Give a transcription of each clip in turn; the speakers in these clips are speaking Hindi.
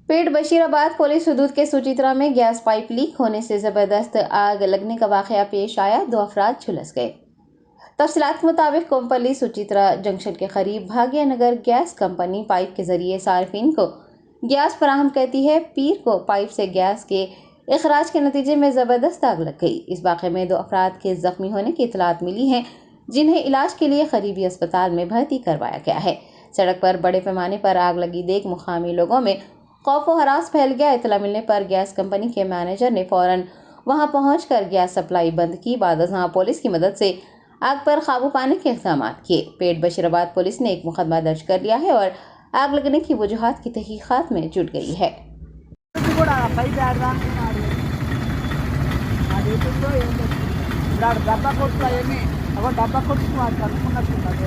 पेट बशीराबाद पुलिस हदूद के सुचित्रा में गैस पाइप लीक होने से जबरदस्त आग लगने का वाकया पेश आया। 2 अफराद झुलस गए। तफसीलात के मुताबिक कोमपल्ली सुचित्रा जंक्शन के करीब भाग्य नगर गैस कंपनी पाइप के जरिए सार्फिन को गैस फराहम करती है। पीर को पाइप से गैस के इखराज के नतीजे में जबरदस्त आग लग गई। इस वाक़े में 2 अफराद के जख्मी होने की इतलात मिली है, जिन्हें इलाज के लिए करीबी अस्पताल में भर्ती करवाया गया है। सड़क पर बड़े पैमाने पर आग लगी देख मुकामी लोगों में खौफ व हरास फैल गया। इतला मिलने पर गैस कंपनी के मैनेजर ने फौरन वहां पहुंचकर गैस सप्लाई बंद की। बाद पुलिस की मदद से आग पर काबू पाने के इक़दाम किए। पेट बशीराबाद पुलिस ने एक मुकदमा दर्ज कर लिया है और आग लगने की वजूहात की तहकीकात में जुट गई है। డబ్బా కొట్టు అవన్నీ ఒక డబ్బా కొట్టు కనుక్కున్నట్టున్నారు.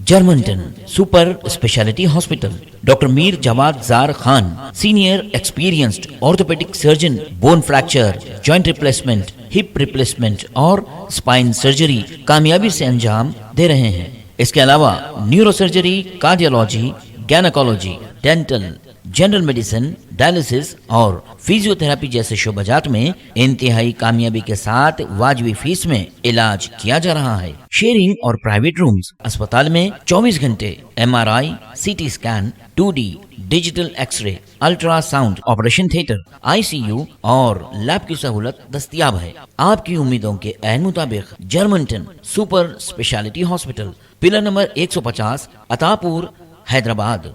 जर्मनटन super speciality hospital, doctor Mir Jawad Jar Khan, senior experienced orthopaedic surgeon, bone fracture, joint replacement, hip replacement और स्पाइन सर्जरी कामयाबी से अंजाम दे रहे हैं। इसके अलावा neuro surgery, cardiology, gynaecology, dental, general medicine, dialysis और फिजियोथेरेपी जैसे शोबाजात में इंतहाई कामयाबी के साथ वाजिबी फीस में इलाज किया जा रहा है। शेयरिंग और प्राइवेट रूम्स, अस्पताल में 24 घंटे MRI, CT scan, 2D digital x-ray, ultrasound, operation theatre, ICU और लैब की सहूलत दस्तयाब है। आपकी उम्मीदों के ऐन मुताबिक जर्मनटन super speciality hospital, pillar number 150, Attapur, Hyderabad.